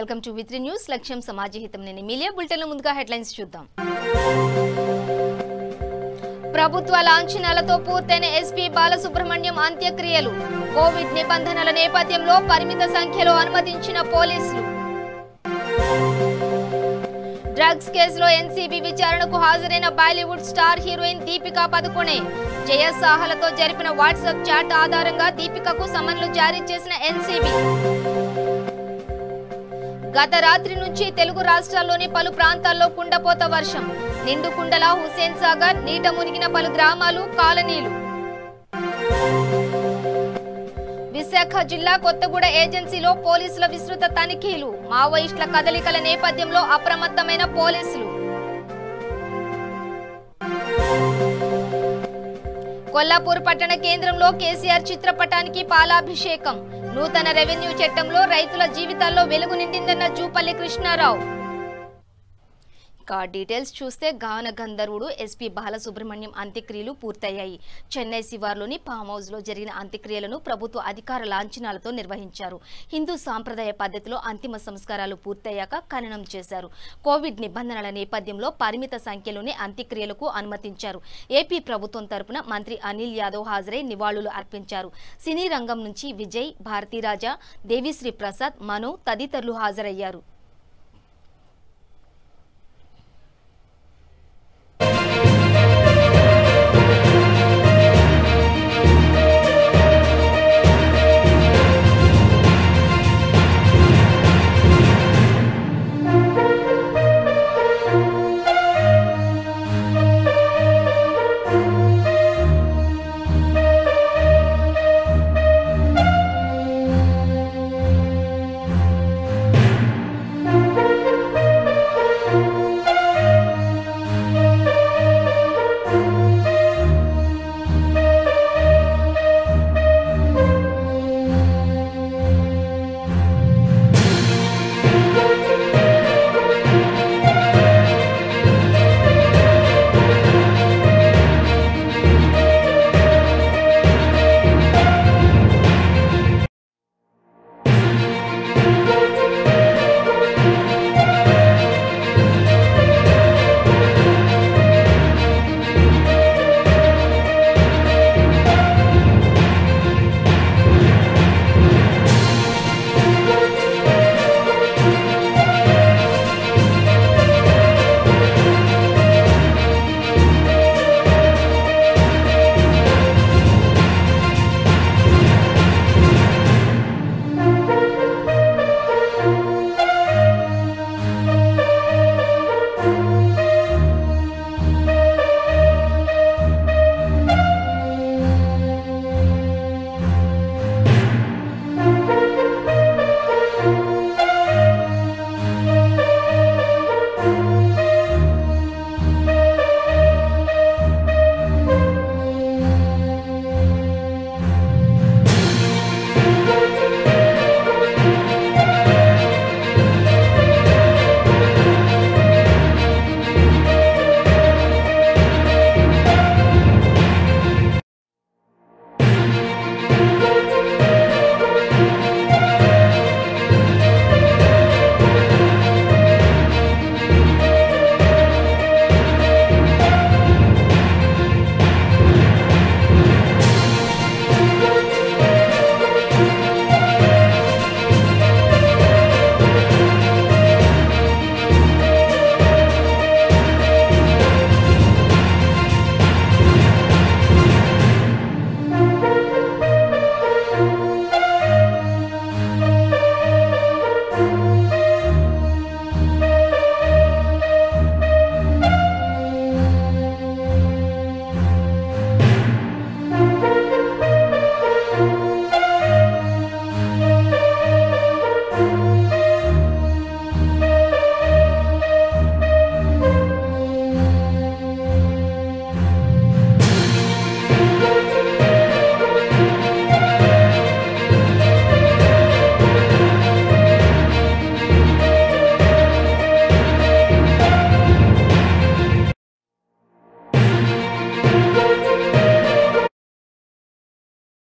Welcome to వి3 news. లక్ష్యం సమాజహితం. నేను మీలియా బులెటిన్లో ముందుగా హెడ్లైన్స్ చూద్దాం. ప్రభుత్వ లాంఛనాలతో పూర్తయిన ఎస్పీ బాలసుబ్రహ్మణ్యం అంత్యక్రియలు. కోవిడ్ నిబంధనల నేపథ్యంలో పరిమిత సంఖ్యలో అనుమతించిన పోలీసులు. డ్రగ్స్ కేసులో ఎన్సీబీ విచారణకు హాజరైన బాలీవుడ్ స్టార్ హీరోయిన్ దీపికా పదుకొనే. జయ సాహలతో జరిపిన వాట్సాప్ చాట్ ఆధారంగా దీపికకు సమన్లు జారీ చేసిన ఎన్సీబీ. గత రాత్రి నుంచి తెలుగు రాష్ట్రాల్లోని పలు ప్రాంతాల్లో కుండపోత వర్షం. నిండు కుండల హుసేన్ సాగర్, నీట మునిగిన పలు గ్రామాలు, కాలనీలు. విశాఖ జిల్లా కొత్తగూడ ఏజెన్సీలో పోలీసుల విస్తృత తనిఖీలు. మావోయిస్టుల కదలికల నేపథ్యంలో అప్రమత్తమైన పోలీసులు. కొల్లాపూర్ పట్టణ కేంద్రంలో కేసీఆర్ చిత్రపటానికి పాలాభిషేకం. నూతన రెవెన్యూ చట్టంలో రైతుల జీవితాల్లో వెలుగు నిండిందన్న జూపల్లి కృష్ణారావు. డీటెయిల్స్ చూస్తే గాన గంధర్వుడు ఎస్పీ బాలసుబ్రహ్మణ్యం అంత్యక్రియలు పూర్తయ్యాయి. చెన్నై శివార్లోని ఫామ్ హౌస్ లో జరిగిన అంత్యక్రియలను ప్రభుత్వ అధికార లాంఛనాలతో నిర్వహించారు. హిందూ సాంప్రదాయ పద్ధతిలో అంతిమ సంస్కారాలు పూర్తయ్యాక ఖననం చేశారు. కోవిడ్ నిబంధనల నేపథ్యంలో పరిమిత సంఖ్యలోనే అంత్యక్రియలకు అనుమతించారు. ఏపీ ప్రభుత్వం తరపున మంత్రి అనిల్ యాదవ్ హాజరై నివాళులు అర్పించారు. సినీ రంగం నుంచి విజయ్, భారతీరాజా, దేవిశ్రీ ప్రసాద్, మను తదితరులు హాజరయ్యారు.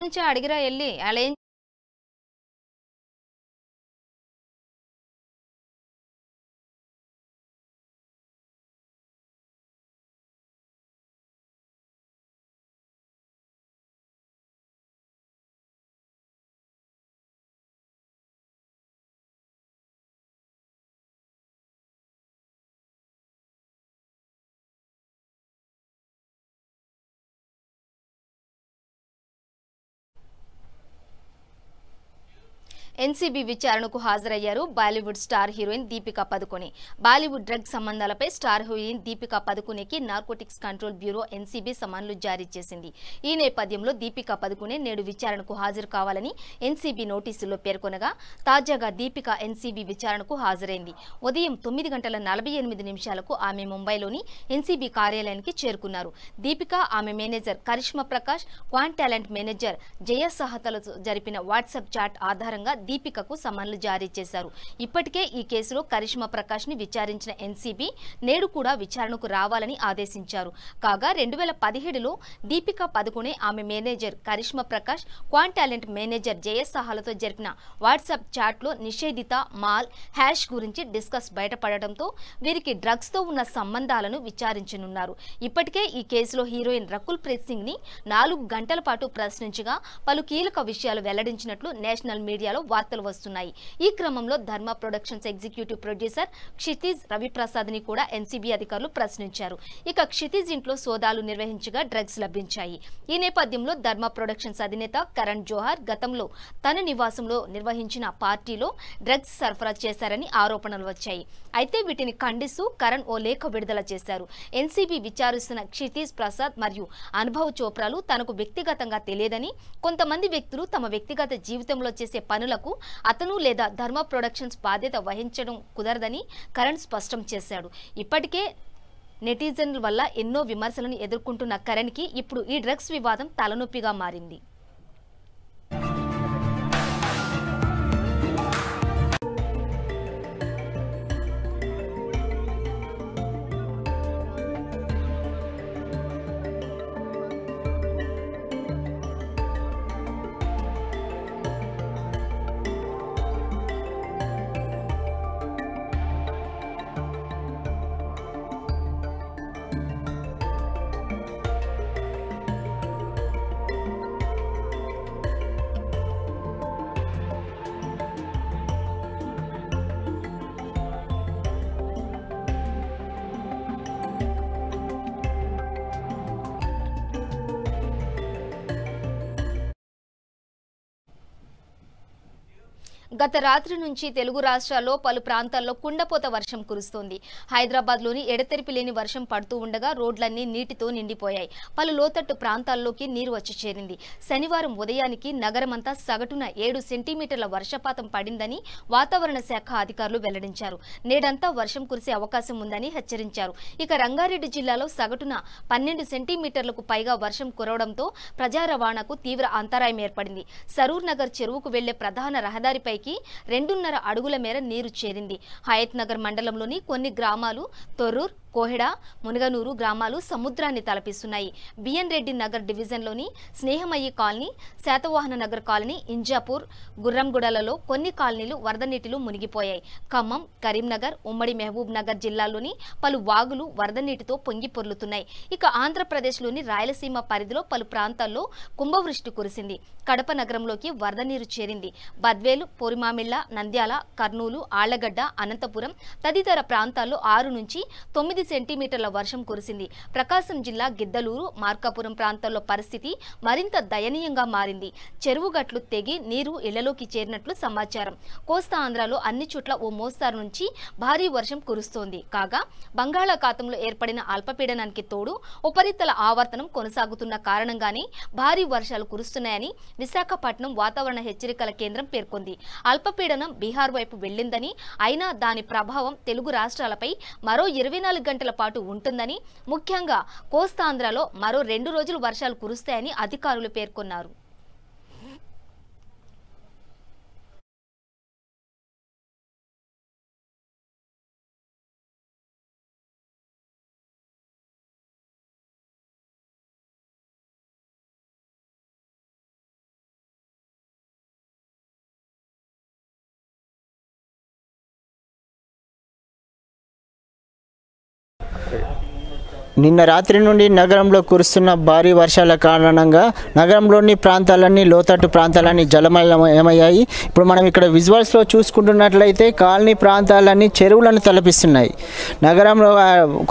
నుంచి అడిగిరా వెళ్ళి అలా ఎన్సీబీ విచారణకు హాజరయ్యారు Bollywood star heroine Deepika Padukone. Bollywood drug సంబంధాలపై స్టార్ హీరోయిన్ దీపికా పదుకొనెకి నార్కోటిక్స్ కంట్రోల్ బ్యూరో ఎన్సీబీ సమన్లు జారీ చేసింది. ఈ నేపథ్యంలో దీపికా పదుకొనె నేడు విచారణకు హాజరు కావాలని ఎన్సీబీ నోటీసుల్లో పేర్కొనగా తాజాగా దీపికా ఎన్సీబీ విచారణకు హాజరైంది. ఉదయం 9:48 ఆమె ముంబైలోని ఎన్సీబీ కార్యాలయానికి చేరుకున్నారు. దీపికా ఆమె manager Karishma Prakash, Kwan Talent manager Jaya సహతలతో జరిపిన వాట్సాప్ చాట్ ఆధారంగా దీపికకు సమన్లు జారీ చేశారు. ఇప్పటికే ఈ కేసులో కరిష్మా ప్రకాష్ ని విచారించిన ఎన్సీబీ నేడు కూడా విచారణకు రావాలని ఆదేశించారు. కాగా 2017లో దీపికా పదుకొనె ఆమె manager Karishma Prakash, Kwan Talent manager Jaya సహాలతో జరిపిన వాట్సాప్ చాట్లో నిషేధిత మాల్ హ్యాష్ గురించి డిస్కస్ బయటపడటంతో వీరికి డ్రగ్స్ తో ఉన్న సంబంధాలను విచారించనున్నారు. ఇప్పటికే ఈ కేసులో హీరోయిన్ రకుల్ ప్రీత్ సింగ్ ని 4 గంటల పాటు ప్రశ్నించగా పలు కీలక విషయాలు వెల్లడించినట్లు నేషనల్ మీడియాలో వార్తలు వస్తున్నాయి. ఈ క్రమంలో ధర్మ productions executive producer Kshitij Ravi Prasad ని కూడా ఎన్సీబీ అధికారులు ప్రశ్నించారు. ఇక క్షితిజ్ ఇంట్లో సోదాలు నిర్వహించగా డ్రగ్స్ లభించాయి. ఈ నేపథ్యంలో ధర్మ ప్రొడక్షన్స్ అధినేత కరణ్ జోహార్ గతంలో తన నివాసంలో నిర్వహించిన పార్టీలో డ్రగ్స్ సరఫరా చేశారని ఆరోపణలు వచ్చాయి. అయితే వీటిని ఖండిస్తూ కరణ్ ఓ లేఖ విడుదల చేశారు. ఎన్సీబీ విచారిస్తున్న క్షితిజ్ ప్రసాద్ మరియు అనుభవ్ చోప్రాలు తనకు వ్యక్తిగతంగా తెలియదని, కొంతమంది వ్యక్తులు తమ వ్యక్తిగత జీవితంలో చేసే పనులకు అతను లేదా ధర్మ ప్రొడక్షన్స్ బాధ్యత వహించడం కుదరదని కరణ్ స్పష్టం చేశాడు. ఇప్పటికే నెటిజన్ల వల్ల ఎన్నో విమర్శలను ఎదుర్కొంటున్న కరణ్ కి ఇప్పుడు ఈ డ్రగ్స్ వివాదం తలనొప్పిగా మారింది. గత రాత్రి నుంచి తెలుగు రాష్ట్రాల్లో పలు ప్రాంతాల్లో కుండపోత వర్షం కురుస్తోంది. హైదరాబాద్లోని ఎడతెరిపి లేని వర్షం పడుతూ ఉండగా రోడ్లన్నీ నీటితో నిండిపోయాయి. పలు లోతట్టు ప్రాంతాల్లోకి నీరు వచ్చి చేరింది. శనివారం ఉదయానికి నగరమంతా సగటున 7 సెంటీమీటర్ల వర్షపాతం పడిందని వాతావరణ శాఖ అధికారులు వెల్లడించారు. నేడంతా వర్షం కురిసే అవకాశం ఉందని హెచ్చరించారు. ఇక రంగారెడ్డి జిల్లాలో సగటున 12 సెంటీమీటర్లకు పైగా వర్షం కురవడంతో ప్రజా రవాణాకు తీవ్ర అంతరాయం ఏర్పడింది. సరూర్ నగర్ చెరువుకు వెళ్లే ప్రధాన రహదారిపై 2.5 అడుగుల మేర నీరు చేరింది. హయత్ నగర్ మండలంలోని కొన్ని గ్రామాలు తొర్రూర్, కోహెడ, మునగనూరు గ్రామాలు సముద్రాన్ని తలపిస్తున్నాయి. బిఎన్ రెడ్డి నగర్ డివిజన్లోని స్నేహమయ్యి కాలనీ, శాతవాహన నగర్ కాలనీ, ఇంజాపూర్, గుర్రంగూడలలో కొన్ని కాలనీలు వరద నీటిలో మునిగిపోయాయి. ఖమ్మం, కరీంనగర్, ఉమ్మడి మహబూబ్ నగర్ జిల్లాల్లోని పలు వాగులు వరద నీటితో పొంగి పొర్లుతున్నాయి. ఇక ఆంధ్రప్రదేశ్లోని రాయలసీమ పరిధిలో పలు ప్రాంతాల్లో కుంభవృష్టి కురిసింది. కడప నగరంలోకి వరద నీరు చేరింది. బద్వేలు, పోరిమామిళ్ల, నంద్యాల, కర్నూలు, ఆళ్లగడ్డ, అనంతపురం తదితర ప్రాంతాల్లో 6 నుంచి 9 సెంటీమీటర్ల వర్షం కురిసింది. ప్రకాశం జిల్లా గిద్దలూరు, మార్కాపురం ప్రాంతాల్లో పరిస్థితి మరింత దయనీయంగా మారింది. చెరువు గట్లు తెగి నీరు ఇళ్లలోకి చేరినట్లు సమాచారం. కోస్తా ఆంధ్రాలో అన్ని చోట్ల ఓ మోస్తారు నుంచి భారీ వర్షం కురుస్తోంది. కాగా బంగాళాఖాతంలో ఏర్పడిన అల్పపీడనానికి తోడు ఉపరితల ఆవర్తనం కొనసాగుతున్న కారణంగానే భారీ వర్షాలు కురుస్తున్నాయని విశాఖపట్నం వాతావరణ హెచ్చరికల కేంద్రం పేర్కొంది. అల్పపీడనం బీహార్ వైపు వెళ్లిందని, అయినా దాని ప్రభావం తెలుగు రాష్ట్రాలపై మరో 24 గంటల పాటు ఉంటుందని, ముఖ్యంగా కోస్తాంధ్రలో మరో 2 రోజులు వర్షాలు కురుస్తాయని అధికారులు పేర్కొన్నారు. నిన్న రాత్రి నుండి నగరంలో కురుస్తున్న భారీ వర్షాల కారణంగా నగరంలోని ప్రాంతాలన్నీ లోతట్టు ప్రాంతాలన్నీ జలమయమయ్యాయి. ఇప్పుడు మనం ఇక్కడ విజువల్స్లో చూసుకుంటున్నట్లయితే కాలనీ ప్రాంతాలన్నీ చెరువులను తలపిస్తున్నాయి. నగరంలో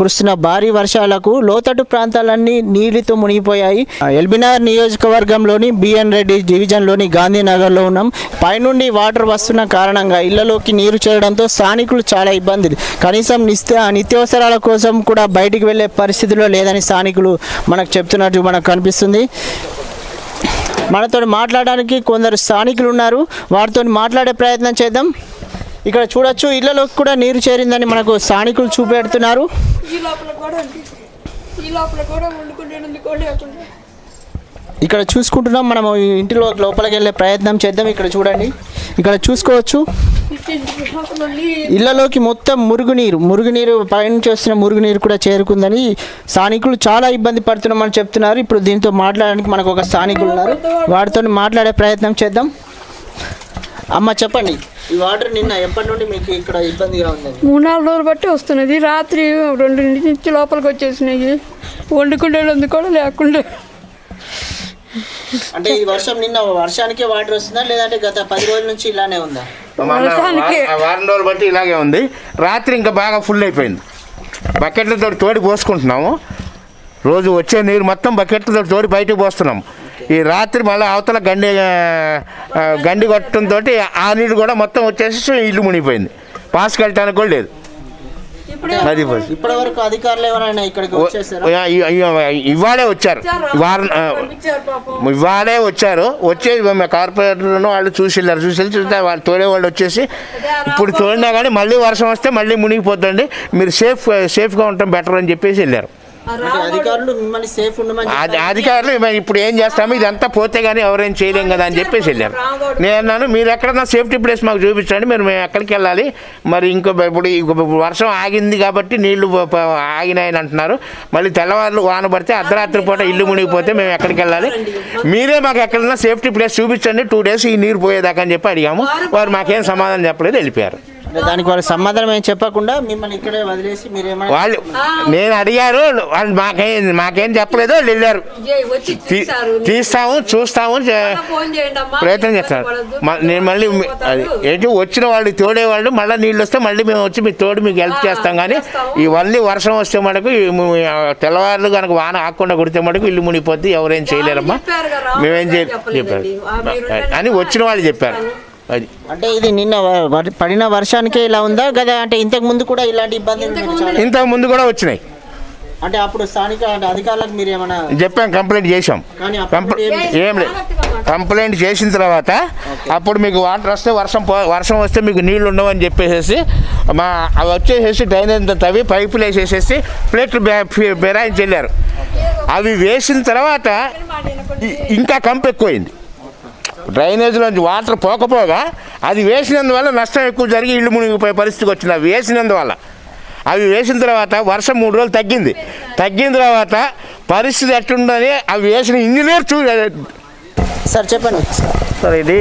కురుస్తున్న భారీ వర్షాలకు లోతట్టు ప్రాంతాలన్నీ నీటితో మునిగిపోయాయి. ఎల్బీనగర్ నియోజకవర్గంలోని బిఎన్ రెడ్డి డివిజన్లోని గాంధీనగర్లో ఉన్నాం. పైనుండి వాటర్ వస్తున్న కారణంగా ఇళ్లలోకి నీరు చేరడంతో స్థానికులు చాలా ఇబ్బందులు, కనీసం నిత్యావసరాల కోసం కూడా బయటికి వెళ్ళే పరిస్థితిలో లేదని స్థానికులు మనకు చెప్తున్నట్టు మనకు కనిపిస్తుంది. మనతో మాట్లాడడానికి కొందరు స్థానికులు ఉన్నారు, వారితో మాట్లాడే ప్రయత్నం చేద్దాం. ఇక్కడ చూడొచ్చు ఇళ్లలోకి కూడా నీరు చేరిందని మనకు స్థానికులు చూపెడుతున్నారు. ఇక్కడ చూసుకుంటున్నాం, మనం ఇంటిలో లోపలికి వెళ్ళే ప్రయత్నం చేద్దాం. ఇక్కడ చూడండి, ఇక్కడ చూసుకోవచ్చు ఇళ్లలోకి మొత్తం మురుగునీరు పైనుంచి వస్తున్న మురుగునీరు కూడా చేరుకుందని స్థానికులు చాలా ఇబ్బంది పడుతున్నామని చెప్తున్నారు. ఇప్పుడు దీంతో మాట్లాడడానికి మనకు ఒక స్థానికులు ఉన్నారు, వారితో మాట్లాడే ప్రయత్నం చేద్దాం. అమ్మ చెప్పండి, ఈ వాటర్ నిన్న ఎప్పటి నుండి మీకు ఇక్కడ ఇబ్బందిగా ఉంది? 3-4 రోజులు బట్టి వస్తున్నది. రాత్రి 2 నుంచి లోపలికి వచ్చేసినాయి. వండుకుండేందుకు కూడా లేకుండా. అంటే ఈ వర్షం నిన్న వర్షానికే వాటర్ వస్తుందా లేదంటే గత 10 రోజుల నుంచి ఇలానే ఉందా? వారం రోజులు బట్టి ఇలాగే ఉంది. రాత్రి ఇంకా బాగా ఫుల్ అయిపోయింది. బకెట్లతో తోడి పోసుకుంటున్నాము. రోజు వచ్చే నీరు మొత్తం బకెట్లతో తోడి బయటకు పోస్తున్నాము. ఈ రాత్రి మళ్ళీ అవతల గండి కొట్టడంతో ఆ నీరు కూడా మొత్తం వచ్చేసి ఇల్లు మునిగిపోయింది. పాస్కి వెళ్ళటానికి కూడా లేదు. ఇప్పటి వరకు అధికారులు ఎవరైనా ఇక్కడికి ఇవాళే వచ్చారు, ఇవాళే వచ్చారు. వచ్చే కార్పొరేటర్ను వాళ్ళు చూసి చూస్తే వాళ్ళు తోడే వాళ్ళు వచ్చేసి ఇప్పుడు తోడినా కానీ మళ్ళీ వర్షం వస్తే మళ్ళీ మునిగిపోద్దండి, మీరు సేఫ్గా ఉండటం బెటర్ అని చెప్పేసి వెళ్ళారు. అధికారులు ఇప్పుడు ఏం చేస్తాము, ఇదంతా పోతే కానీ ఎవరేం చేయలేం కదా అని చెప్పేసి వెళ్ళారు. నేను అన్నాను, మీరు ఎక్కడన్నా సేఫ్టీ ప్లేస్ మాకు చూపించండి, మేము ఎక్కడికి వెళ్ళాలి, మరి ఇప్పుడు వర్షం ఆగింది కాబట్టి నీళ్లు ఆగినాయని అంటున్నారు. మళ్ళీ తెల్లవారులు వాన పడితే అర్ధరాత్రి పూట ఇల్లు మునిగిపోతే మేము ఎక్కడికి వెళ్ళాలి, మీరే మాకు ఎక్కడన్నా సేఫ్టీ ప్లేస్ చూపించండి, 2 days ఈ నీరు పోయేదాకా అని చెప్పి అడిగాము. వారు మాకేం సమాధానం చెప్పలేదు, వెళ్ళిపోయారు. దానికి వాళ్ళు సమాధానం ఏం చెప్పకుండా మిమ్మల్ని ఇక్కడే వదిలేసి వాళ్ళు నేను అడిగారు, వాళ్ళు మాకేం చెప్పలేదు, వాళ్ళు వెళ్ళారు. చూస్తాము ప్రయత్నం చేస్తారు. నేను మళ్ళీ ఏంటి వచ్చిన వాళ్ళు తోడేవాళ్ళు మళ్ళీ నీళ్ళు వస్తే మళ్ళీ మేము వచ్చి మీ తోడు మీకు హెల్ప్ చేస్తాం. కానీ ఈ మళ్ళీ వర్షం వస్తే మటుకు తెల్లవారులు కనుక వాన ఆకుండా కొడితే మటుకు ఇల్లు మునిగిపోద్ది, ఎవరేం చేయలేరమ్మా, మేమేం చెప్పారు అని వచ్చిన వాళ్ళు చెప్పారు. అంటే ఇది నిన్న పడిన వర్షానికే ఇలా ఉందా కదా? అంటే ఇంతకు ముందు కూడా ఇలాంటి ఇబ్బందులు ఇంతకు ముందు కూడా వచ్చినాయి. అంటే అప్పుడు స్థానిక అధికారులకు మీరు ఏమైనా చెప్పాం, కంప్లైంట్ చేసాం. ఏం లేదు, కంప్లైంట్ చేసిన తర్వాత అప్పుడు మీకు వాటర్ వస్తే వర్షం వస్తే మీకు నీళ్లు ఉండవని చెప్పేసి అవి వచ్చేసేసి డ్రైనేజ్ తవ్వి పైపులు వేసేసేసి ప్లేట్లు బెరాయించి వెళ్ళారు. అవి వేసిన తర్వాత ఇంకా కంపు ఎక్కువైంది. డ్రైనేజ్లోంచి వాటర్ పోకపోగా అది వేసినందువల్ల నష్టం ఎక్కువ జరిగి ఇల్లు మునిగిపోయే పరిస్థితికి వచ్చింది. అవి వేసినందువల్ల అవి వేసిన తర్వాత వర్షం 3 రోజులు తగ్గిన తర్వాత పరిస్థితి ఎట్లుందని అవి వేసిన ఇంజనీర్ సార్ చెప్పండి. సార్ ఇది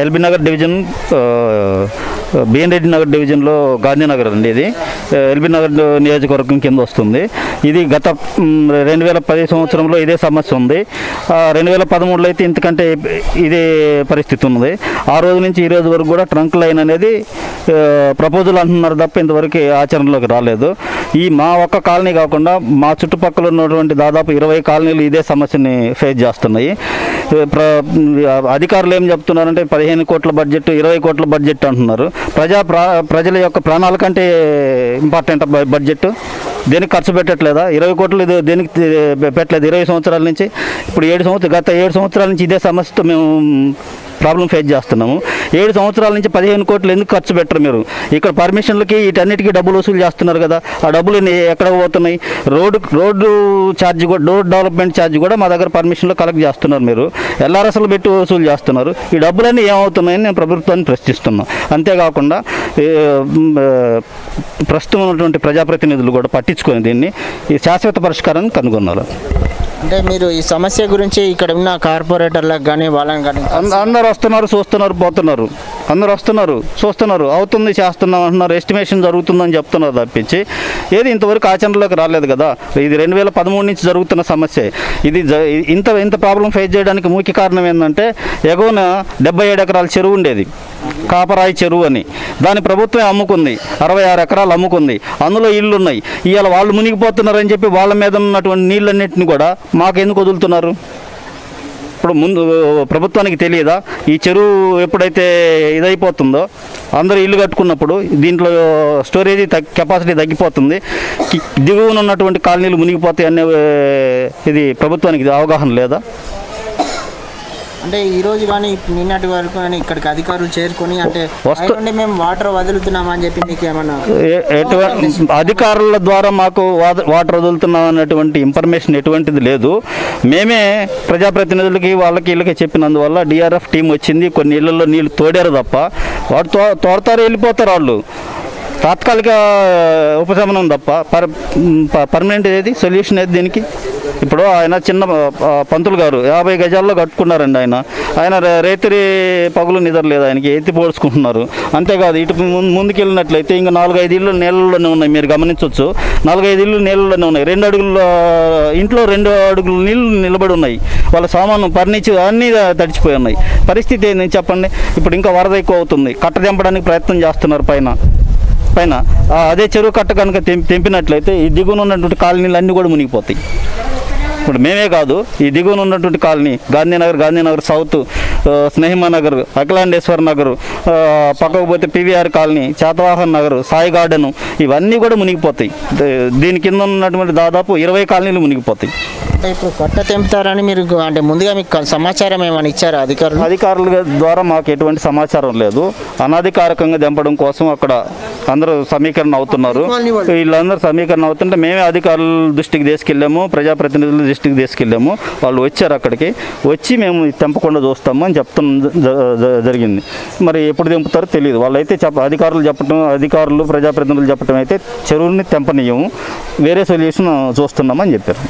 ఎల్బీనగర్ డివిజన్ బిఎన్ రెడ్డి నగర్ డివిజన్లో గాంధీనగర్ అండి. ఇది ఎల్బీనగర్ నియోజకవర్గం కింద వస్తుంది. ఇది గత 2010 సంవత్సరంలో ఇదే సమస్య ఉంది. 2013లో అయితే ఇంతకంటే ఇదే పరిస్థితి ఉన్నది. ఆ రోజు నుంచి ఈ రోజు వరకు కూడా ట్రంక్ లైన్ అనేది ప్రపోజల్ అంటున్నారు తప్ప ఇంతవరకు ఆచరణలోకి రాలేదు. ఈ మా ఒక్క కాలనీ కాకుండా మా చుట్టుపక్కల ఉన్నటువంటి దాదాపు 20 కాలనీలు ఇదే సమస్యని ఫేస్ చేస్తున్నాయి. అధికారులు ఏం చెప్తున్నారంటే 15 కోట్ల బడ్జెట్ 20 కోట్ల బడ్జెట్ అంటున్నారు. ప్రజల యొక్క ప్రాణాల కంటే ఇంపార్టెంట్ బడ్జెట్. దేనికి ఖర్చు పెట్టట్లేదా? 20 కోట్లు దేనికి పెట్టలేదు 20 సంవత్సరాల నుంచి. ఇప్పుడు గత 7 సంవత్సరాల నుంచి ఇదే సమస్యతో మేము ప్రాబ్లం ఫేస్ చేస్తున్నాము. 7 సంవత్సరాల నుంచి 15 కోట్లు ఎందుకు ఖర్చు పెట్టరు మీరు? ఇక్కడ పర్మిషన్లకి వీటన్నిటికీ డబ్బులు వసూలు చేస్తున్నారు కదా, ఆ డబ్బులు ఎక్కడ పోతున్నాయి? రోడ్డు ఛార్జ్ కూడా, రోడ్ డెవలప్మెంట్ ఛార్జ్ కూడా మా దగ్గర పర్మిషన్లో కలెక్ట్ చేస్తున్నారు. మీరు ఎల్ఆర్ఎస్లు పెట్టి వసూలు చేస్తున్నారు. ఈ డబ్బులన్నీ ఏమవుతున్నాయని నేను ప్రభుత్వాన్ని ప్రశ్నిస్తున్నాను. అంతేకాకుండా ప్రస్తుతం ఉన్నటువంటి ప్రజాప్రతినిధులు కూడా పట్టించుకొని దీన్ని ఈ శాశ్వత పరిష్కారాన్ని కనుగొన్నారు. అంటే మీరు ఈ సమస్య గురించి ఇక్కడ ఉన్న కార్పొరేటర్లకు కానీ వాళ్ళని కానీ అందరు వస్తున్నారు, చూస్తున్నారు, పోతున్నారు. అందరు వస్తున్నారు, చూస్తున్నారు, అవుతుంది, చేస్తున్నాం అంటున్నారు, ఎస్టిమేషన్ జరుగుతుందని చెప్తున్నారు తప్పించి ఏది ఇంతవరకు ఆచరణలోకి రాలేదు కదా. ఇది 2013 నుంచి జరుగుతున్న సమస్య. ఇది ఇంత ప్రాబ్లం ఫేస్ చేయడానికి ముఖ్య కారణం ఏంటంటే ఎగువన 77 ఎకరాల చెరువు ఉండేది, కాపరాయి చెరువు అని. దాని ప్రభుత్వం అమ్ముకుంది, 66 ఎకరాలు అమ్ముకుంది. అందులో ఇళ్ళు ఉన్నాయి. ఇవాళ వాళ్ళు మునిగిపోతున్నారని చెప్పి వాళ్ళ మీద ఉన్నటువంటి నీళ్ళన్నింటినీ కూడా మాకు ఎందుకు వదులుతున్నారు? ఇప్పుడు ముందు ప్రభుత్వానికి తెలియదా ఈ చెరువు ఎప్పుడైతే ఇదైపోతుందో అందరూ ఇల్లు కట్టుకున్నప్పుడు దీంట్లో స్టోరేజీ కెపాసిటీ తగ్గిపోతుంది, దిగువన ఉన్నటువంటి కాలనీలు మునిగిపోతాయి అనే ఇది ప్రభుత్వానికి అవగాహన లేదా? అంటే ఈరోజు కానీ నిన్నటి వరకు కానీ ఇక్కడికి అధికారులు చేరుకొని అంటే మేము వాటర్ వదులుతున్నామని చెప్పి మీకు ఏమన్నా అధికారుల ద్వారా మాకు వాటర్ వదులుతున్నాం అన్నటువంటి ఇన్ఫర్మేషన్ ఎటువంటిది లేదు. మేమే ప్రజాప్రతినిధులకి వాళ్ళకి వీళ్ళకి చెప్పినందువల్ల డిఆర్ఎఫ్ టీం వచ్చింది, కొన్ని ఇళ్లలో నీళ్ళు తోడారు తప్ప వాడు తోడతారు వెళ్ళిపోతారు. వాళ్ళు తాత్కాలిక ఉపశమనం తప్ప పర్మనెంట్ ఏది సొల్యూషన్ ఏది దీనికి? ఇప్పుడు ఆయన చిన్న పంతులు గారు 50 గజాల్లో కట్టుకున్నారండి. ఆయన రైతురి పగులు నిద్రలేదు, ఆయనకి ఎత్తి పోడ్చుకుంటున్నారు. అంతేకాదు ఇటు ముందుకు వెళ్ళినట్లయితే ఇంకా 4-5 ఇళ్ళు నీళ్ళలోనే ఉన్నాయి. మీరు గమనించవచ్చు, 4-5 ఇళ్ళు నీళ్ళలోనే ఉన్నాయి. 2 అడుగుల ఇంట్లో 2 అడుగులు నీళ్ళు నిలబడి ఉన్నాయి. వాళ్ళ సామాను ఫర్నిచర్ అన్నీ తడిచిపోయి ఉన్నాయి. పరిస్థితి ఏంటి చెప్పండి? ఇప్పుడు ఇంకా వరద ఎక్కువ అవుతుంది, కట్ట తెంపడానికి ప్రయత్నం చేస్తున్నారు పైన. అదే చెరువు కట్ట కనుక తెంపినట్లయితే ఈ దిగువన ఉన్నటువంటి కాలనీలు అన్నీ కూడా మునిగిపోతాయి. ఇప్పుడు మేమే కాదు, ఈ దిగువన ఉన్నటువంటి కాలనీ గాంధీనగర్ సౌత్, స్నేహిమానగర్, అఖిలాండేశ్వర్ నగర్, పక్కకు పోతే PVR colony, Satavahana Nagar, Sai garden, ఇవన్నీ కూడా మునిగిపోతాయి. దీని కింద ఉన్నటువంటి దాదాపు 20 కాలనీలు మునిగిపోతాయి. అంటే ఇప్పుడు కట్ట తెంపుతారని మీరు అంటే ముందుగా మీకు సమాచారం ఏమైనా ఇచ్చారా అధికారుల ద్వారా? మాకు ఎటువంటి సమాచారం లేదు. అనధికారికంగా తెంపడం కోసం అక్కడ అందరూ సమీకరణ అవుతున్నారు. వీళ్ళందరూ సమీకరణ అవుతుంటే మేమే అధికారుల దృష్టికి తీసుకెళ్ళాము, ప్రజాప్రతినిధుల దృష్టికి తీసుకెళ్ళాము. వాళ్ళు వచ్చారు, అక్కడికి వచ్చి మేము తెంపకుండా చూస్తాము అని జరిగింది. మరి ఎప్పుడు తెంపుతారో తెలియదు. వాళ్ళైతే అధికారులు ప్రజాప్రతినిధులు చెప్పడం అయితే చెరువుని తెంపనీయము, వేరే సొల్యూషన్ చూస్తున్నామని చెప్పారు.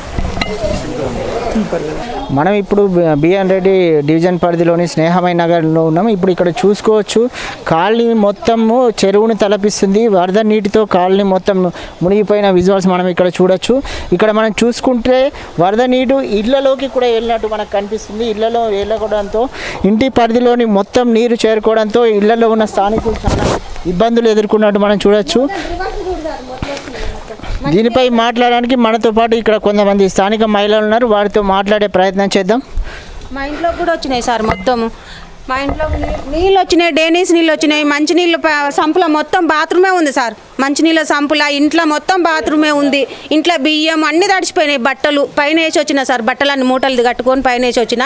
మనం ఇప్పుడు బిఎన్ రెడ్డి డివిజన్ పరిధిలోని స్నేహమయ నగర్లో ఉన్నాము. ఇప్పుడు ఇక్కడ చూసుకోవచ్చు, కాలనీ మొత్తము చెరువుని తలపిస్తుంది. వరద నీటితో కాలనీ మొత్తం మునిగిపోయిన విజువల్స్ మనం ఇక్కడ చూడొచ్చు. ఇక్కడ మనం చూసుకుంటే వరద నీరు ఇళ్లలోకి కూడా వెళ్ళినట్టు మనకు కనిపిస్తుంది. ఇళ్లలో వెళ్ళకూడడంతో ఇంటి పరిధిలోని మొత్తం నీరు చేరుకోవడంతో ఇళ్లలో ఉన్న స్థానికులు చాలా ఇబ్బందులు ఎదుర్కొన్నట్టు మనం చూడొచ్చు. దీనిపై మాట్లాడడానికి మనతో పాటు ఇక్కడ కొంతమంది స్థానిక మహిళలు ఉన్నారు, వారితో మాట్లాడే ప్రయత్నం చేద్దాం. మా ఇంట్లో కూడా వచ్చినాయి సార్, మొత్తం మా ఇంట్లో నీళ్ళు వచ్చినాయి, డ్రైనేజ్ నీళ్ళు వచ్చినాయి. మంచినీళ్ళు సంపుల మొత్తం బాత్రూమే ఉంది సార్, మంచినీళ్ళ సంపుల ఇంట్లో మొత్తం బాత్రూమే ఉంది. ఇంట్లో బియ్యం అన్నీ తడిచిపోయినాయి. బట్టలు పైన వేసి వచ్చిన సార్, బట్టలన్నీ మూటలు కట్టుకొని పైన వేసి వచ్చిన,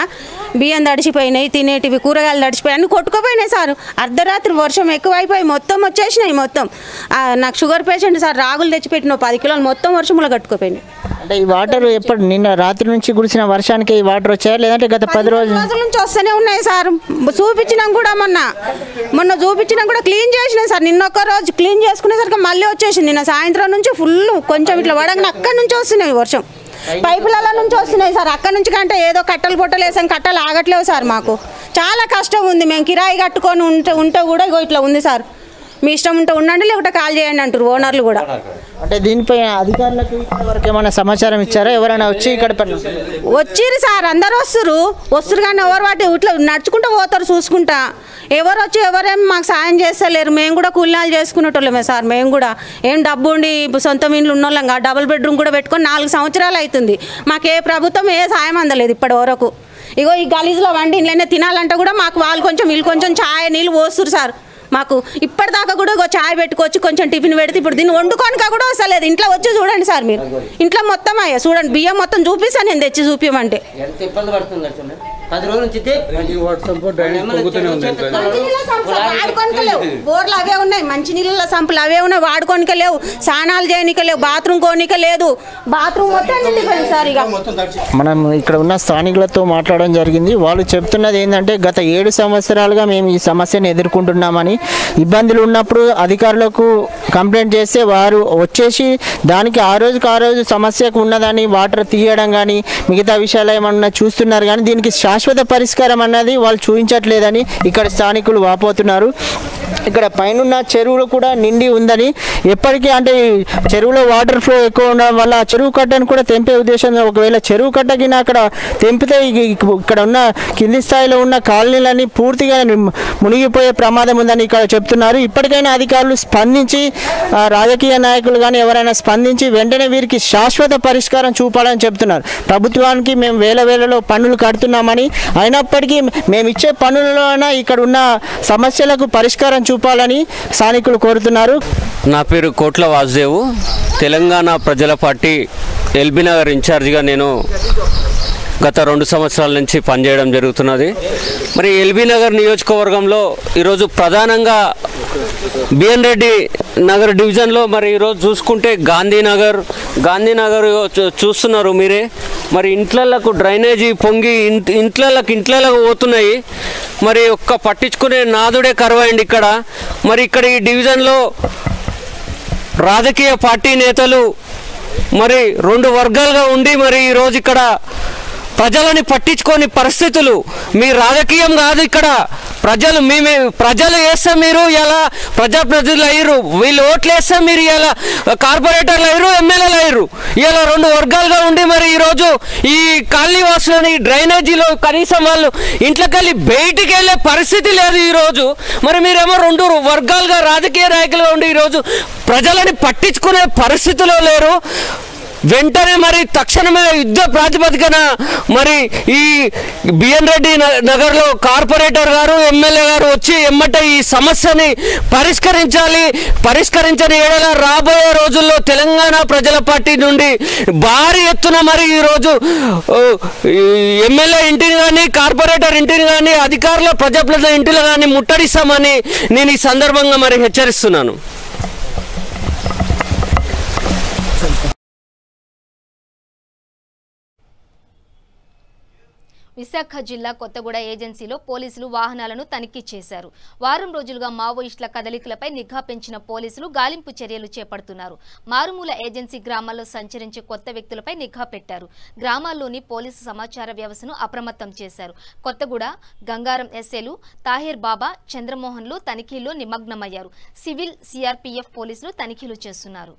బియ్యం తడిచిపోయినాయి, తినేటివి కూరగాయలు తడిచిపోయి అన్నీ కొట్టుకుపోయినాయి సార్. అర్ధరాత్రి వర్షం ఎక్కువైపోయి మొత్తం వచ్చేసినాయి. మొత్తం నాకు షుగర్ పేషెంట్ సార్, రాగులు తెచ్చిపెట్టిన 10 కిలోలు మొత్తం వర్షంలో కట్టుకుపోయినాయి. అంటే ఈ వాటర్ ఎప్పుడు నిన్న రాత్రి నుంచి కురిసిన వర్షానికి ఈ వాటర్ వచ్చాయా లేదంటే గత 10 రోజుల నుంచి వస్తూనే ఉన్నాయి సార్. చూపించినాం కూడా, మొన్న చూపించినాం కూడా, క్లీన్ చేసినాం సార్. నిన్న ఒక్క రోజు క్లీన్ చేసుకునేసరికి మళ్ళీ వచ్చేసింది. నిన్న సాయంత్రం నుంచి ఫుల్ కొంచెం ఇట్లా వడగన అక్కడి నుంచి వస్తున్నాయి వర్షం, పైపుల నుంచి వస్తున్నాయి సార్. అక్కడి నుంచి కంటే ఏదో కట్టలు పొట్టలు వేసాం, కట్టలు ఆగట్లేవు సార్. మాకు చాలా కష్టం ఉంది. మేము కిరాయి కట్టుకొని ఉంటే కూడా ఇగో ఇట్లా ఉంది సార్. మీ ఇష్టం ఉంటే ఉండండి, లేకపోతే కాల్ చేయండి అంటారు ఓనర్లు కూడా. అంటే దీనిపై అధికారులకు వరకు ఏమైనా సమాచారం ఇచ్చారా? ఎవరైనా వచ్చి ఇక్కడ వచ్చిర్రు సార్, అందరు వస్తురు కానీ ఎవరు వాటి ఇట్లా నడుచుకుంటూ పోతారు చూసుకుంటా. ఎవరు వచ్చి ఎవరేం మాకు సాయం చేస్తలేరు. మేము కూడా కూలినాలు చేసుకునేటోళ్ళమే సార్. మేము కూడా ఏం డబ్బు ఉండి సొంత ఇండ్లు ఉన్నోళ్ళం కాదు. డబుల్ బెడ్రూమ్ కూడా పెట్టుకొని 4 సంవత్సరాలు అవుతుంది. మాకు ఏ ప్రభుత్వం ఏ సాయం అందలేదు ఇప్పటి వరకు. ఇగో ఈ గలీజ్లో వండి ఇంట్లోనే తినాలంటే కూడా మాకు వాళ్ళు కొంచెం వీళ్ళు కొంచెం ఛాయ్ నీళ్ళు పోస్తురు సార్. మాకు ఇప్పటిదాకా కూడా ఛాయ్ పెట్టుకోవచ్చు, కొంచెం టిఫిన్ పెడితే ఇప్పుడు దీన్ని వండుకోనికా కూడా వస్తలేదు. ఇంట్లో వచ్చి చూడండి సార్, మీరు ఇంట్లో మొత్తం అయ్యా చూడండి, బియ్యం మొత్తం చూపిస్తాను నేను తెచ్చి చూపించమంటే. 10 రోజుల నుంచి బోర్లు అవే ఉన్నాయి, మంచినీళ్ళ సంపులు అవే ఉన్నాయి, వాడుకోనిక లేవు, స్నానాలు చేయనిక లేవు, బాత్రూమ్ కోనిక లేదు, బాత్రూమ్ మొత్తం నిండిపోయింది సార్. ఇక మనం ఇక్కడ ఉన్న స్థానికులతో మాట్లాడడం జరిగింది. వాళ్ళు చెప్తున్నది ఏంటంటే గత 7 సంవత్సరాలుగా మేము ఈ సమస్యను ఎదుర్కొంటున్నామని, ఇబ్బందులు ఉన్నప్పుడు అధికారులకు కంప్లైంట్ చేస్తే వారు వచ్చేసి దానికి ఆ రోజు సమస్యకు ఉన్నదని వాటర్ తీయడం కానీ మిగతా విషయాలు ఏమన్నా చూస్తున్నారు, కానీ దీనికి శాశ్వత పరిష్కారం అన్నది వాళ్ళు చూపించట్లేదని ఇక్కడ స్థానికులు వాపోతున్నారు. ఇక్కడ పైన చెరువులు కూడా నిండి ఉందని, ఎప్పటికీ అంటే చెరువులో వాటర్ ఫ్లో ఎక్కువ ఉండడం వల్ల చెరువు కట్టను కూడా తెంపే ఉద్దేశంగా, ఒకవేళ చెరువు కట్టకినా అక్కడ తెంపితే ఇక్కడ ఉన్న కింది స్థాయిలో ఉన్న కాలనీలన్నీ పూర్తిగా మునిగిపోయే ప్రమాదం ఉందని ఇక్కడ చెప్తున్నారు. ఇప్పటికైనా అధికారులు స్పందించి, రాజకీయ నాయకులు కానీ ఎవరైనా స్పందించి వెంటనే వీరికి శాశ్వత పరిష్కారం చూపాలని చెప్తున్నారు. ప్రభుత్వానికి మేము వేలలో పన్నులు కడుతున్నామని, అయినప్పటికీ మేము ఇచ్చే పన్నులలోనే ఇక్కడ ఉన్న సమస్యలకు పరిష్కారం చూపాలని స్థానికులు కోరుతున్నారు. నా పేరు కోట్ల వాసుదేవు, తెలంగాణ ప్రజల పార్టీ ఎల్బీ నగర్ ఇన్ఛార్జిగా నేను గత 2 సంవత్సరాల నుంచి పనిచేయడం జరుగుతున్నది. మరి ఎల్బీ నగర్ నియోజకవర్గంలో ఈరోజు ప్రధానంగా బిఎన్ రెడ్డి నగర్ డివిజన్లో మరి ఈరోజు చూసుకుంటే గాంధీనగర్ చూస్తున్నారు మీరే. మరి ఇంట్లకు డ్రైనేజీ పొంగి ఇంట్లకు పోతున్నాయి. మరి ఒక్క పట్టించుకునే నాదుడే కరువైంది ఇక్కడ. మరి ఇక్కడ ఈ డివిజన్లో రాజకీయ పార్టీ నేతలు మరి 2 వర్గాలుగా ఉండి మరి ఈరోజు ఇక్కడ ప్రజలని పట్టించుకొని పరిస్థితులు, మీ రాజకీయం కాదు ఇక్కడ ప్రజలు వేస్తే మీరు ఇలా ప్రజాప్రతినిధులు అయ్యారు, వీళ్ళు ఓట్లు వేస్తే మీరు ఇలా కార్పొరేటర్లు అయ్యారు, ఎమ్మెల్యేలు అయ్యారు. ఇలా 2 వర్గాలుగా ఉండి మరి ఈరోజు ఈ కాలనీ వాసులని డ్రైనేజీలో కనీసం వాళ్ళు ఇంట్లోకెళ్ళి బయటికి వెళ్ళే పరిస్థితి లేదు ఈరోజు. మరి మీరేమో 2 వర్గాలుగా రాజకీయ నాయకులుగా ఉండి ఈరోజు ప్రజలని పట్టించుకునే పరిస్థితిలో లేరు. వెంటనే మరి తక్షణమే యుద్ధ ప్రాతిపదికన మరి ఈ బిఎన్ రెడ్డి నగర్లో కార్పొరేటర్ గారు, ఎమ్మెల్యే గారు వచ్చి ఎమ్మట ఈ సమస్యని పరిష్కరించని ఏడల రాబోయే రోజుల్లో తెలంగాణ ప్రజల పార్టీ నుండి భారీ ఎత్తున మరి ఈరోజు ఎమ్మెల్యే ఇంటిని కానీ, కార్పొరేటర్ ఇంటిని కానీ, అధికారుల ప్రజాప్రతినిధుల ఇంటిని కానీ ముట్టడిస్తామని నేను ఈ సందర్భంగా మరి హెచ్చరిస్తున్నాను. విశాఖ జిల్లా కొత్తగూడ ఏజెన్సీలో పోలీసులు వాహనాలను తనిఖీ చేశారు. వారం రోజులుగా మావోయిస్టుల కదలికలపై నిఘా పెంచిన పోలీసులు గాలింపు చర్యలు చేపడుతున్నారు. మారుమూల ఏజెన్సీ గ్రామాల్లో సంచరించే కొత్త వ్యక్తులపై నిఘా పెట్టారు. గ్రామాల్లోని పోలీసు సమాచార వ్యవస్థను అప్రమత్తం చేశారు. కొత్తగూడ గంగారం ఎస్ఏలు తాహిర్ బాబా, చంద్రమోహన్లు తనిఖీల్లో నిమగ్నమయ్యారు. సివిల్, సిఆర్పీఎఫ్ పోలీసులు తనిఖీలు చేస్తున్నారు.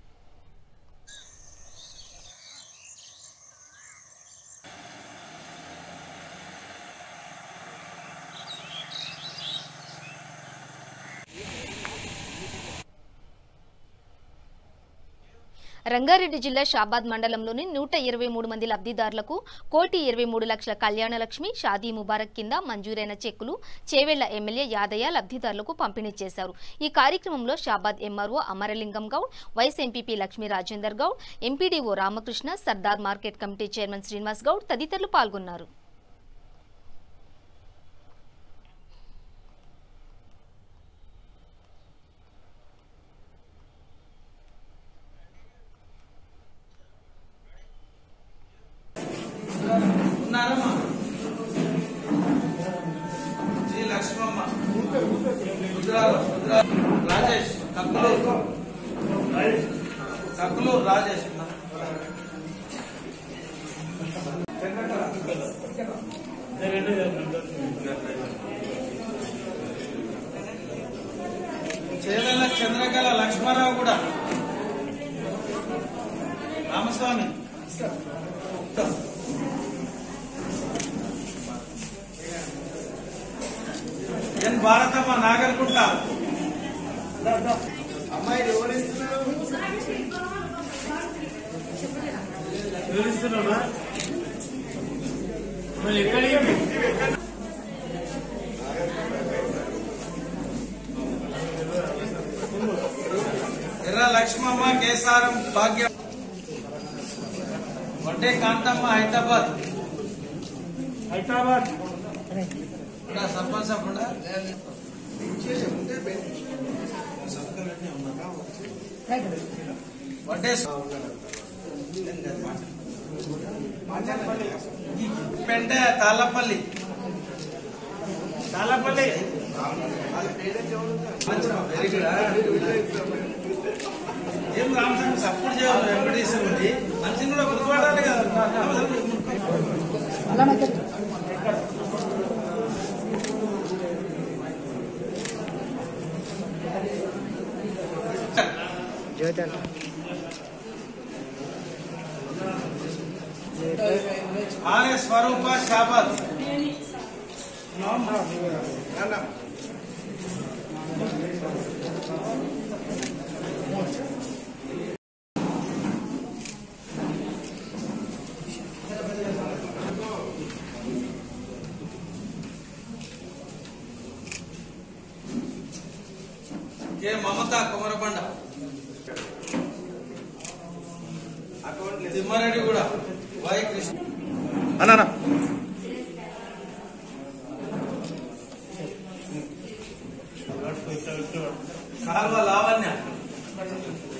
రంగారెడ్డి జిల్లా షాబాద్ మండలంలోని 123 మంది లబ్ధిదారులకు 1,23,00,000 కళ్యాణలక్ష్మి షాదీ ముబారక్ కింద మంజూరైన చెక్కులు చేవెళ్ల ఎమ్మెల్యే యాదయ్య లబ్ధిదారులకు పంపిణీ చేశారు. ఈ కార్యక్రమంలో Shabad MRO Amaralingam Goud, vice MPP Lakshmi Rajender Goud, MPDO Ramakrishna, Sardar market committee chairman Srinivas Goud తదితరులు పాల్గొన్నారు. రాజేష్ కక్కులూరు రాజేష్ చేవెళ్ళ చంద్రకళ లక్ష్మారావు కూడా రామస్వామి ఎన్ భారతమ్మ నాగర్గుట్ట అమ్మాయి ఎవరిస్తున్నా ఎర్ర లక్ష్మమ్మ కేసారం భాగ్యం వడ్డే కాంతమ్మ హైదరాబాద్ సర్పంచ్ అప్పుడు పెంట తాళ్ళపల్లి ఏం రామస్వామి సపోర్ట్ చేయాలి వెంకటేశ్వర ఉంది మనిషిని కూడా గుర్తుపడాలి కదా. ఆర్ఎస్ స్వరూప షాబాద్ కే మమతా కుమరబండ తిమ్మారెడ్డి కూడా వై కృష్ణ అన్నా కాల్వ లావణ్య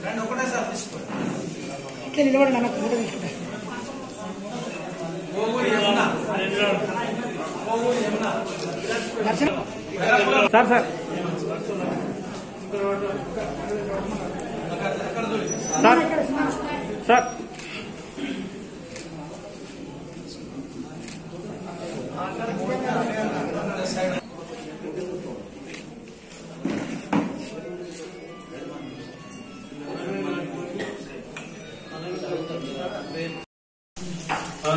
రెండు ఒకటేసారి తీసుకోండి. Kovuri Yamuna sir sir sir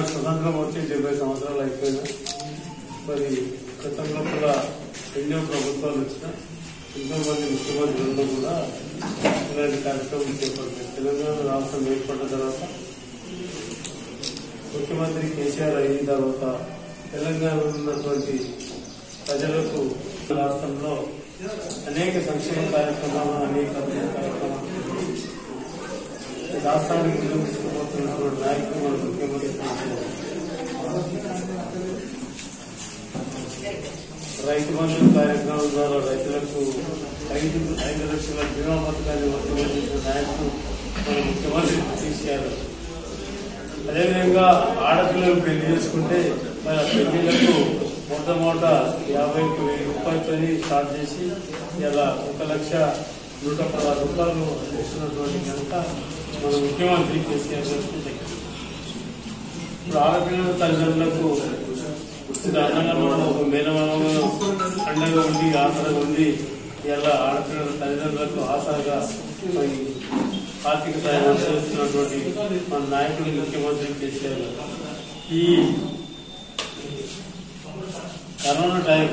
స్వతంత్రం వచ్చి 70 సంవత్సరాలు అయిపోయినా మరి గతంలో కూడా ఎన్నో ప్రభుత్వాలు వచ్చిన ఎంతో మంది ముఖ్యమంత్రులతో కూడా ఇలాంటి కార్యక్రమం చేపట్టారు. తెలంగాణ రాష్ట్రం ఏర్పడిన తర్వాత ముఖ్యమంత్రి కేసీఆర్ అయిన తర్వాత తెలంగాణలో ఉన్నటువంటి ప్రజలకు రాష్ట్రంలో అనేక సంక్షేమ కార్యక్రమాలు అనేక అభివృద్ధి కార్యక్రమాలు రాష్ట్రానికి ముందుకు తీసుకుపోతున్నటువంటి నాయకులు మన ముఖ్యమంత్రి రైతు బంధు కార్యక్రమం ద్వారా రైతులకు 5 లక్షల బీమా పథకాన్ని వర్తింపజేసిన నాయకులు మన ముఖ్యమంత్రి కేసీఆర్. అదేవిధంగా ఆడపిల్లలు పెళ్లి చేసుకుంటే మన పెళ్లిళ్లకు మొట్టమొదట 50,000 రూపాయలతో స్టార్ట్ చేసి ఇలా 1,116,000 రూపాయలు అందిస్తున్నటువంటి కనుక మన ముఖ్యమంత్రి కేసీఆర్ గారికి ఇప్పుడు ఆడపిల్లల తల్లిదండ్రులకు అన్నగంలో ఒక మేనమామ అండగా ఉండి ఆసరగా ఉండి ఇలా ఆడపిల్లల తల్లిదండ్రులకు ఆసరగా ఆర్థిక సాయం చేస్తున్నటువంటి మన నాయకులు ముఖ్యమంత్రి కేసీఆర్ గారు. ఈ కరోనా టైం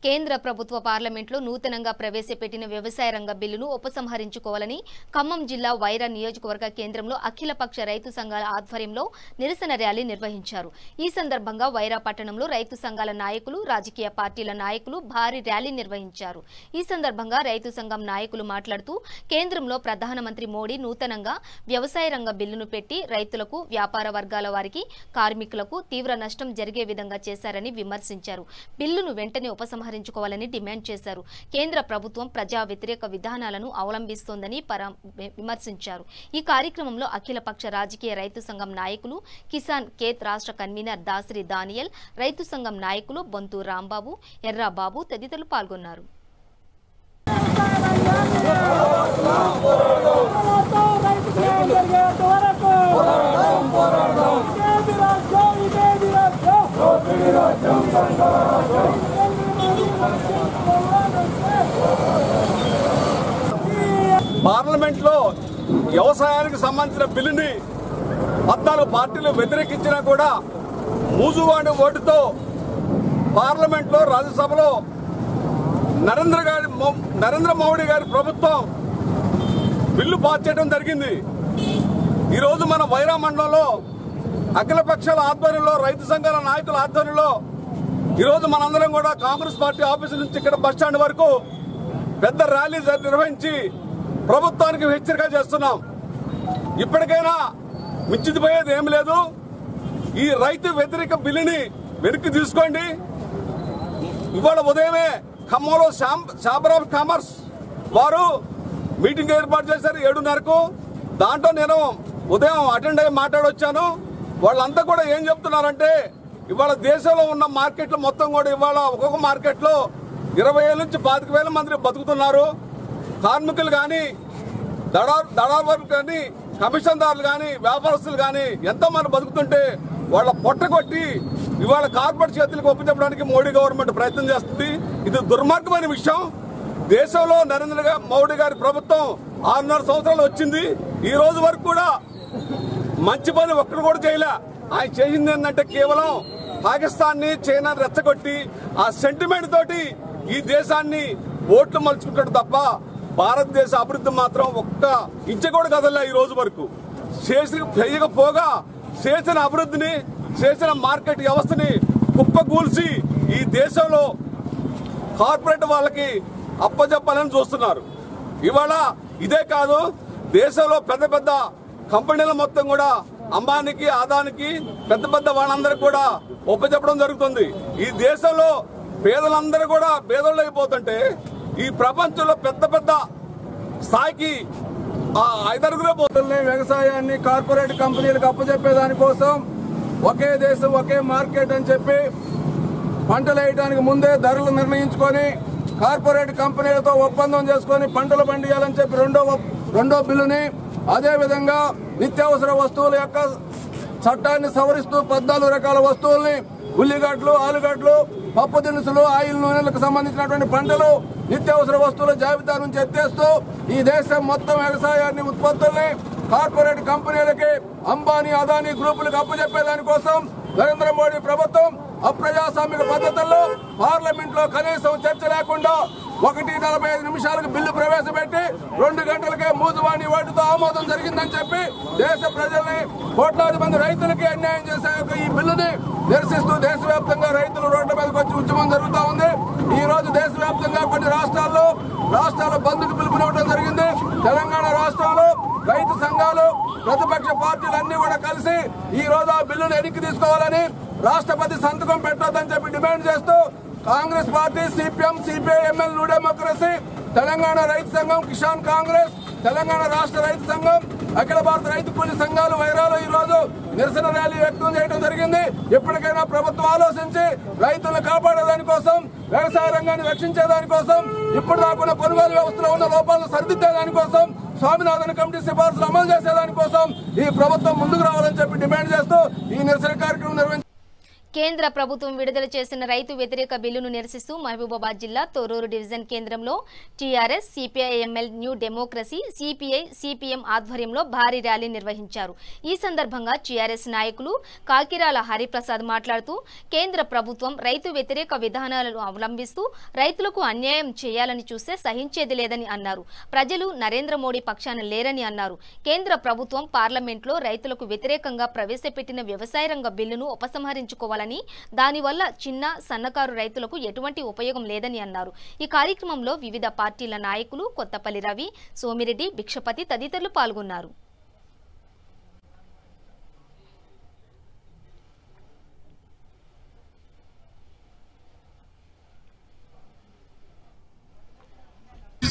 కేంద్ర ప్రభుత్వ పార్లమెంట్లో నూతనంగా ప్రవేశపెట్టిన వ్యవసాయ రంగ బిల్లును ఉపసంహరించుకోవాలని ఖమ్మం జిల్లా వైరా నియోజకవర్గ కేంద్రంలో అఖిలపక్ష రైతు సంఘాల ఆధ్వర్యంలో నిరసన ర్యాలీ నిర్వహించారు. ఈ సందర్భంగా వైరా పట్టణంలో రైతు సంఘాల నాయకులు, రాజకీయ పార్టీల నాయకులు భారీ ర్యాలీ నిర్వహించారు. ఈ సందర్భంగా రైతు సంఘం నాయకులు మాట్లాడుతూ కేంద్రంలో ప్రధానమంత్రి మోడీ నూతనంగా వ్యవసాయ రంగ బిల్లును పెట్టి రైతులకు, వ్యాపార వర్గాల వారికి, కార్మికులకు తీవ్ర నష్టం జరిగే విధంగా చేశారని విమర్శించారు. బిల్లును వెంటనే ఉపసంహరించుకోవాలని డిమాండ్ చేశారు. కేంద్ర ప్రభుత్వం ప్రజా వ్యతిరేక విధానాలను అవలంబిస్తోందని విమర్శించారు. ఈ కార్యక్రమంలో అఖిలపక్ష రాజకీయ రైతు సంఘం నాయకులు, కిసాన్ కేత్ రాష్ట్ర కన్వీనర్ దాసరి దానియల్, రైతు సంఘం నాయకులు బొంతు రాంబాబు, ఎర్రాబాబు తదితరులు పాల్గొన్నారు. పార్లమెంట్ లో వ్యవసాయానికి సంబంధించిన బిల్లుని 14 పార్టీలు వ్యతిరేకించినా కూడా మూజువాడి ఓటుతో పార్లమెంట్ లో, రాజ్యసభలో నరేంద్ర మోడీ గారి ప్రభుత్వం బిల్లు పాస్ చేయడం జరిగింది. ఈరోజు మన వైరా మండలంలో అఖిల పక్షాల ఆధ్వర్యంలో, రైతు సంఘాల నాయకుల ఆధ్వర్యంలో ఈరోజు మనందరం కూడా కాంగ్రెస్ పార్టీ ఆఫీసు నుంచి ఇక్కడ బస్టాండ్ వరకు పెద్ద ర్యాలీ నిర్వహించి ప్రభుత్వానికి హెచ్చరిక చేస్తున్నాం. ఇప్పటికైనా మించిపోయేది ఏమి లేదు. ఈ రైతు వ్యతిరేక బిల్లుని వెనక్కి తీసుకోండి. ఇవాళ ఉదయమే ఖమ్మంలో ఛాంబర్ ఆఫ్ కామర్స్ వారు మీటింగ్ ఏర్పాటు చేశారు 7:30కు. దాంట్లో నేను ఉదయం అటెండ్ అయ్యి మాట్లాడొచ్చాను. వాళ్ళంతా కూడా ఏం చెప్తున్నారంటే ఇవాళ దేశంలో ఉన్న మార్కెట్లు మొత్తం కూడా ఇవాళ ఒక్కొక్క మార్కెట్లో 20,000 నుంచి 25,000 మంది బతుకుతున్నారు. కార్మికులు కానీ దళారు కానీ కమిషన్దారులు కానీ వ్యాపారస్తులు కానీ ఎంతోమంది బతుకుతుంటే వాళ్ళ పొట్టగొట్టి ఇవాళ కార్పొరేట్ చేతులకు ఒప్పించడానికి మోడీ గవర్నమెంట్ ప్రయత్నం చేస్తుంది. ఇది దుర్మార్గమైన విషయం. దేశంలో నరేంద్ర మోడీ గారి ప్రభుత్వం 6.5 సంవత్సరాలు వచ్చింది. ఈ రోజు వరకు కూడా మంచి పని ఒక్కడు కూడా చేయలే. ఆయన చేసింది ఏంటంటే కేవలం పాకిస్తాన్ని చైనా రెచ్చగొట్టి ఆ సెంటిమెంట్ తోటి ఈ దేశాన్ని ఓట్లు మలుచుకుంటాడు తప్ప భారతదేశ అభివృద్ధి మాత్రం ఒక్క ఇంచ కూడా కదలే. ఈ రోజు వరకు చేయకపోగా చేసిన అభివృద్ధిని చేసిన మార్కెట్ వ్యవస్థని కుప్పకూల్చి ఈ దేశంలో కార్పొరేట్ వాళ్ళకి అప్పచెప్పాలని చూస్తున్నారు. ఇవాళ ఇదే కాదు, దేశంలో పెద్ద పెద్ద కంపెనీల మొత్తం కూడా అంబానీకి అదానికి పెద్ద పెద్ద వాళ్ళందరికీ కూడా ఒప్పచెప్పడం జరుగుతుంది. ఈ దేశంలో పేదలందరూ కూడా పేదోళ్ళు అయిపోతుంటే ఈ ప్రపంచంలో పెద్ద పెద్ద స్థాయికి 5 పోతుల్ని వ్యవసాయాన్ని కార్పొరేట్ కంపెనీలకు అప్పచెప్పేదానికోసం ఒకే దేశం ఒకే మార్కెట్ అని చెప్పి పంటలు వేయడానికి ముందే ధరలు నిర్ణయించుకొని కార్పొరేట్ కంపెనీలతో ఒప్పందం చేసుకొని పంటలు పండియాలని చెప్పి రెండో బిల్లుని, అదేవిధంగా నిత్యావసర వస్తువుల యొక్క చట్టాన్ని సవరిస్తూ 14 రకాల వస్తువుల్ని ఉల్లిగడ్డలు, ఆలుగడ్డలు, పప్పు దినుసులు, ఆయిల్ నూనెలకు సంబంధించినటువంటి పంటలు నిత్యావసర వస్తువుల జాబితా నుంచి ఎత్తేస్తూ ఈ దేశం మొత్తం వ్యవసాయాన్ని ఉత్పత్తుల్ని కార్పొరేట్ కంపెనీలకి అంబానీ అదానీ గ్రూపులకు అప్పచెప్పేదానికోసం నరేంద్ర మోడీ ప్రభుత్వం అప్రజాస్వామిక పద్ధతుల్లో పార్లమెంట్ లో కనీసం చర్చ లేకుండా 1:45 నిమిషాలకు బిల్లు ప్రవేశపెట్టి 2 గంటలకే మూజువాణి ఓటుతో ఆమోదం జరిగిందని చెప్పి దేశ ప్రజల్ని కోట్లాది మంది రైతులకి అన్యాయం చేసే ఈ బిల్లుని నిరసిస్తూ దేశవ్యాప్తంగా రైతులు రోడ్ల మీదకి వచ్చి ఉద్యమం జరుగుతూ ఉంది. ఈ రోజు దేశవ్యాప్తంగా కొన్ని రాష్ట్రాల బంద్కు పిలుపునివ్వడం జరిగింది. తెలంగాణ రాష్ట్రంలో రైతు సంఘాలు, ప్రతిపక్ష పార్టీలన్నీ కూడా కలిసి ఈ రోజు ఆ బిల్లును వెనక్కి తీసుకోవాలని, రాష్ట్రపతి సంతకం పెట్టొద్దని చెప్పి డిమాండ్ చేస్తూ Congress party, CPM, CPI, ML, new democracy, Telangana రైతు సంఘం, కిసాన్ కాంగ్రెస్, తెలంగాణ రాష్ట్ర రైతు సంఘం, అఖిల భారత రైతు కూలీ సంఘాలు వైరాలో ఈ రోజు నిరసన ర్యాలీ వ్యక్తం చేయడం జరిగింది. ఎప్పటికైనా ప్రభుత్వం ఆలోచించి రైతులను కాపాడేదానికోసం, వ్యవసాయ రంగాన్ని రక్షించేదానికోసం, ఇప్పుడు దాకున్న కొనుగోలు వ్యవస్థలో ఉన్న లోపాలను సరిదిద్దేదానికోసం, స్వామినాథన్ కమిటీ సిఫార్సులు అమలు చేసేదానికోసం ఈ ప్రభుత్వం ముందుకు రావాలని చెప్పి డిమాండ్ చేస్తూ ఈ నిరసన కార్యక్రమం నిర్వహించారు. కేంద్ర ప్రభుత్వం విడుదల చేసిన రైతు వ్యతిరేక బిల్లును నిరసిస్తూ మహబూబాబాద్ జిల్లా తొర్రూరు డివిజన్ కేంద్రంలో TRS, CPI, ML, new democracy, CPI, CPM ఆధ్వర్యంలో భారీ ర్యాలీ నిర్వహించారు. ఈ సందర్భంగా టీఆర్ఎస్ నాయకులు కాకిరాల హరిప్రసాద్ మాట్లాడుతూ కేంద్ర ప్రభుత్వం రైతు వ్యతిరేక విధానాలను అవలంబిస్తూ రైతులకు అన్యాయం చేయాలని చూస్తే సహించేది లేదని అన్నారు. ప్రజలు నరేంద్ర మోడీ పక్షాన లేరని అన్నారు. కేంద్ర ప్రభుత్వం పార్లమెంట్లో రైతులకు వ్యతిరేకంగా ప్రవేశపెట్టిన వ్యవసాయ రంగ బిల్లును ఉపసంహరించుకోవాలని, దానివల్ల చిన్న సన్నకారు రైతులకు ఎటువంటి ఉపయోగం లేదని అన్నారు. ఈ కార్యక్రమంలో వివిధ పార్టీల నాయకులు కొత్తపల్లి రవి, సోమిరెడ్డి, భిక్షపతి తదితరులు పాల్గొన్నారు.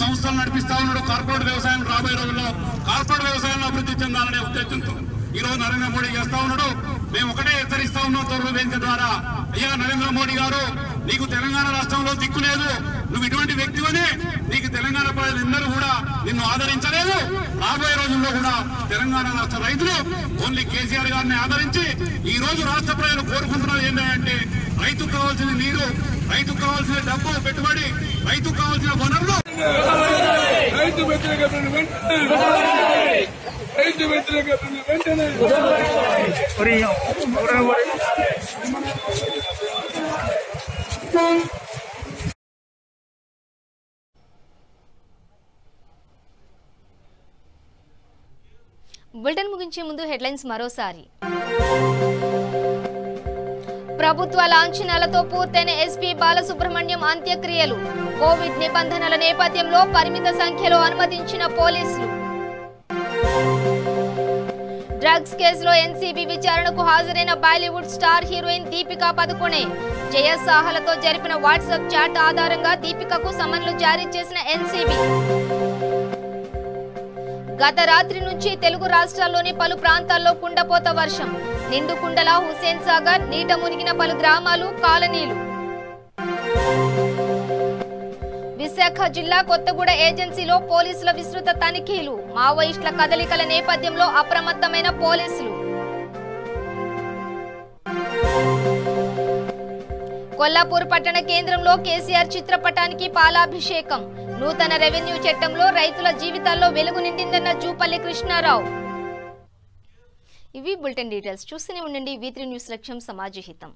సంస్థలు నడిపిస్తా ఉన్నాడు. కార్పొరేట్ వ్యవసాయం రాబోయే రోజుల్లో కార్పొరేట్ వ్యవసాయంలో అభివృద్ధి చెందాలనే ఉద్దేశంతో ఈ రోజు నరేంద్ర మోడీ చేస్తా ఉన్నాడు. మేము ఒకటే హెచ్చరిస్తా ఉన్నాం తొర్రూరు వేదిక ద్వారా, అయ్యా నరేంద్ర మోడీ గారు, నీకు తెలంగాణ రాష్ట్రంలో దిక్కు లేదు, నువ్వు ఇటువంటి వ్యక్తివనే నీకు తెలంగాణ ప్రజలందరూ కూడా నిన్ను ఆదరించలేదు. రాబోయే రోజుల్లో కూడా తెలంగాణ రాష్ట్ర రైతులు ఓన్లీ కేసీఆర్ గారిని ఆదరించి ఈ రోజు రాష్ట్ర ప్రజలు కోరుకుంటున్నది ఏంటంటే రైతుకు కావాల్సిన నీరు, రైతుకు కావాల్సిన డబ్బు, పెట్టుబడి, రైతుకు కావాల్సిన వనరులు రైతు వ్యతిరేక వెంటనే బులెటిన్ ముగించే ముందు హెడ్లైన్స్ మరోసారి. ప్రభుత్వ లాంఛనాలతో పూర్తయిన ఎస్పీ బాలసుబ్రహ్మణ్యం అంత్యక్రియలు. కోవిడ్ నిబంధనల నేపథ్యంలో పరిమిత సంఖ్యలో అనుమతించిన పోలీసులు. డ్రగ్స్ కేసులో ఎన్సీబీ విచారణకు హాజరైన బాలీవుడ్ స్టార్ హీరోయిన్ దీపికా పదుకొనే. జయ సాహలతో జరిపిన వాట్సాప్ చాట్ ఆధారంగా దీపికకు సమన్లు జారీ చేసిన ఎన్సీబీ. గత రాత్రి నుంచి తెలుగు రాష్ట్రాల్లోని పలు ప్రాంతాల్లో కుండపోత వర్షం. నిండు కుండల హుసేన్ సాగర్, నీట మునిగిన పలు గ్రామాలు, కాలనీలు. విశాఖ జిల్లా కొత్తగూడ ఏజెన్సీలో పోలీసుల విస్తృత తనిఖీలు. మావోయిస్టుల కదలికల నేపథ్యంలో అప్రమత్తమైన పోలీసులు. కొల్లాపూర్ పట్టణ కేంద్రంలో కేసీఆర్ చిత్రపటానికి పాలాభిషేకం. నూతన రెవెన్యూ చట్టంలో రైతుల జీవితాల్లో వెలుగు నిండిందన్న జూపల్లి కృష్ణారావు. ఇవి బులెటిన్ డీటెయిల్స్. చూస్తూనే ఉండండి V3 న్యూస్ లక్ష్యం సమాజ హితం.